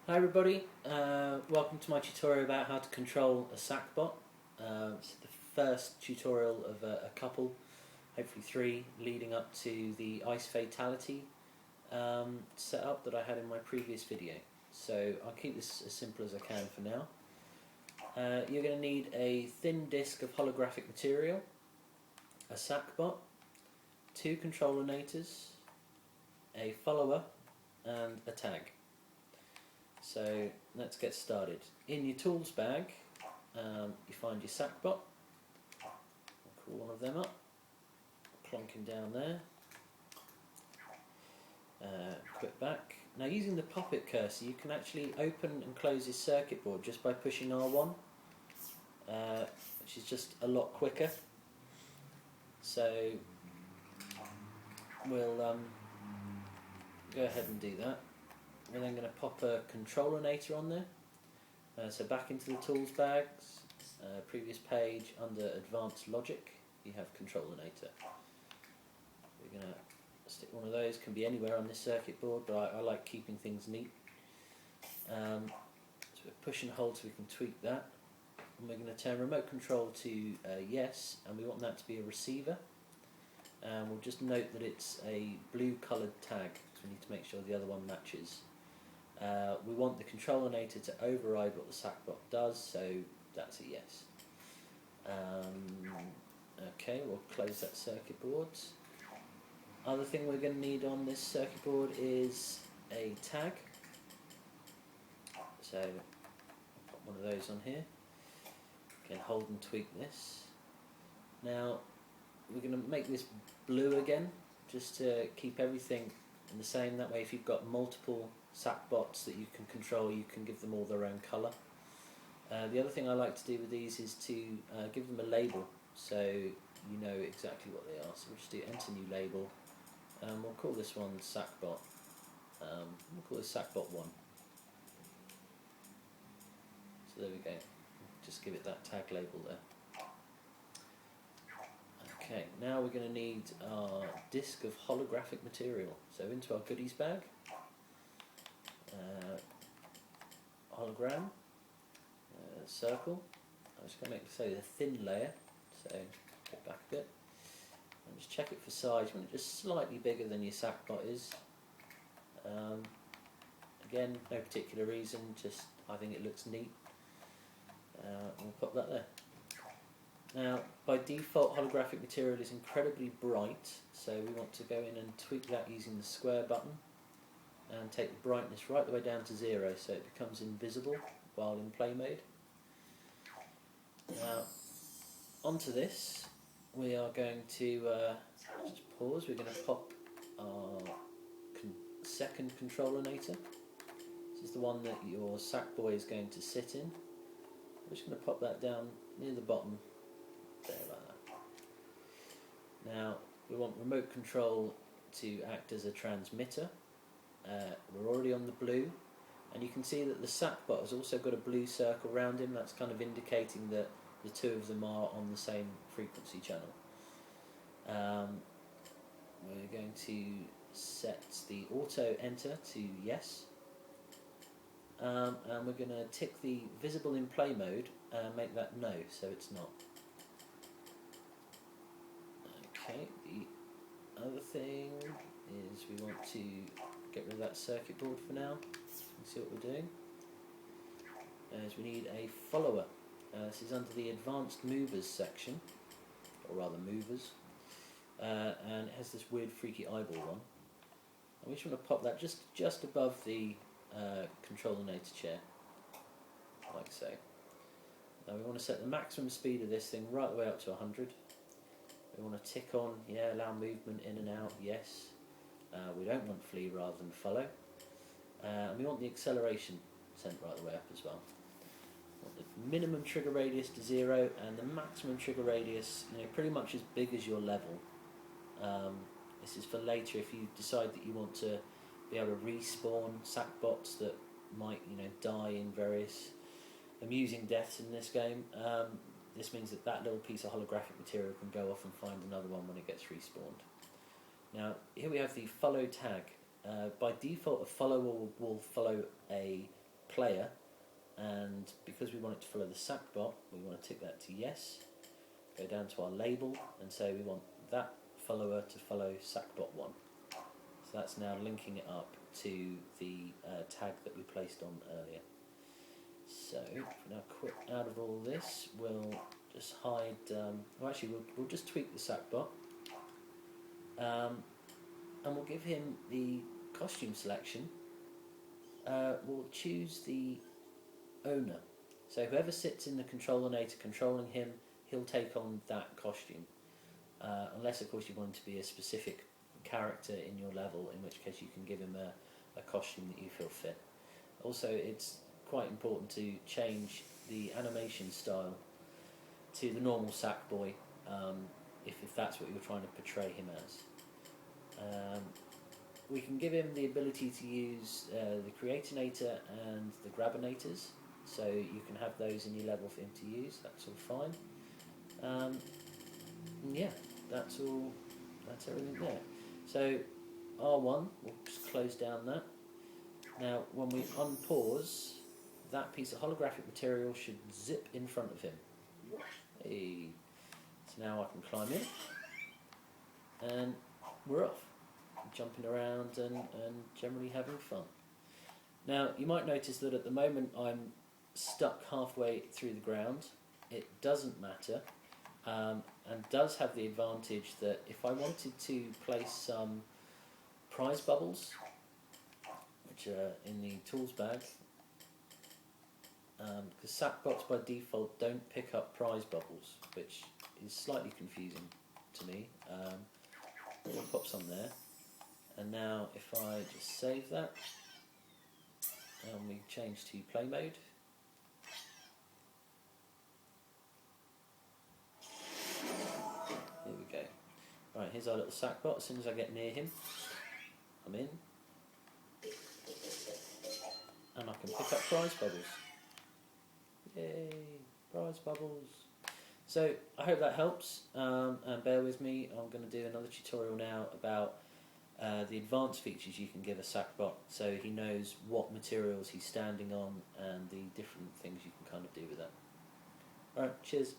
Hi everybody, welcome to my tutorial about how to control a Sackbot. It's the first tutorial of a couple, hopefully three, leading up to the ice fatality setup that I had in my previous video. So I'll keep this as simple as I can for now. You're going to need a thin disc of holographic material, a Sackbot, two controllinators, a follower and a tag. So let's get started. In your tools bag, you find your Sackbot. I'll call one of them up, plonk him down there. Put back. Now using the puppet cursor, you can actually open and close your circuit board just by pushing R1, which is just a lot quicker. So we'll go ahead and do that. We're then going to pop a controllinator on there. So back into the tools bags, previous page, under advanced logic, you have controllinator. We're going to stick one of those, can be anywhere on this circuit board, but I like keeping things neat. So we push and hold so we can tweak that. And we're going to turn remote control to yes, and we want that to be a receiver. And we'll just note that it's a blue coloured tag, so we need to make sure the other one matches. We want the controllinator to override what the Sackbot does, so that's a yes. Okay, we'll close that circuit board. Other thing we're going to need on this circuit board is a tag. So I'll put one of those on here. Again, hold and tweak this. Now we're going to make this blue again, just to keep everything in the same. That way, if you've got multiple Sackbots that you can control, you can give them all their own colour. The other thing I like to do with these is to give them a label, so you know exactly what they are. So we'll just do enter new label, and we'll call this one Sackbot. We'll call this Sackbot 1. So there we go. Just give it that tag label there. Okay, now we're going to need our disc of holographic material. So into our goodies bag. Hologram, circle. I'm just going to make say a thin layer, so get back a bit, and just check it for size. You want it just slightly bigger than your Sackbot is. Again, no particular reason, just I think it looks neat. We'll put that there. Now, by default, holographic material is incredibly bright, so we want to go in and tweak that using the square button. And take the brightness right the way down to 0 so it becomes invisible while in play mode. Now, onto this, we are going to just pause. We're going to pop our second controllinator. This is the one that your Sackboy is going to sit in. I'm just going to pop that down near the bottom, there like that. Now, we want remote control to act as a transmitter. We're already on the blue, and you can see that the Sackbot has also got a blue circle around him. That's kind of indicating that the two of them are on the same frequency channel. We're going to set the auto enter to yes, and we're going to tick the visible in play mode and make that no, so it's not. Okay, the other thing is we want to get rid of that circuit board for now and see what we're doing. As we need a follower. This is under the advanced movers section, or rather movers, and it has this weird freaky eyeball on. And we just want to pop that just above the controllinator chair, like so. Now we want to set the maximum speed of this thing right the way up to 100. We want to tick on, yeah, allow movement in and out, yes. We don't want flee rather than follow. And we want the acceleration sent right the way up as well. We want the minimum trigger radius to 0 and the maximum trigger radius, pretty much as big as your level. This is for later if you decide that you want to be able to respawn Sackbots that might, die in various amusing deaths in this game. This means that little piece of holographic material can go off and find another one when it gets respawned. Now, here we have the follow tag. By default, a follower will follow a player, and because we want it to follow the Sackbot, we want to tick that to yes. Go down to our label and say we want that follower to follow Sackbot1. So that's now linking it up to the tag that we placed on earlier. So if we now quit out of all this, we'll just hide, well actually we'll just tweak the Sackbot, and we'll give him the costume selection. We'll choose the owner. So whoever sits in the controlinator controlling him, he'll take on that costume. Unless of course you want him to be a specific character in your level, in which case you can give him a costume that you feel fit. Also, it's quite important to change the animation style to the normal Sackboy, if that's what you're trying to portray him as. We can give him the ability to use the Creatorinator and the Grabinators, so you can have those in your level for him to use. That's all fine. And yeah, that's everything there. So R1, we'll just close down that. Now when we unpause, that piece of holographic material should zip in front of him. Hey. So now I can climb in, and we're off, jumping around and generally having fun. Now you might notice that at the moment I'm stuck halfway through the ground. It doesn't matter, and does have the advantage that if I wanted to place some prize bubbles, which are in the tools bag, because Sackbots by default don't pick up prize bubbles, which is slightly confusing to me. We'll pop some there, and now if I just save that and we change to play mode, here we go. Right, here's our little Sackbot. As soon as I get near him, I'm in, and I can pick up prize bubbles. Yay, prize bubbles. So I hope that helps, and bear with me, I'm going to do another tutorial now about the advanced features you can give a Sackbot, so he knows what materials he's standing on and the different things you can kind of do with that. Alright, cheers.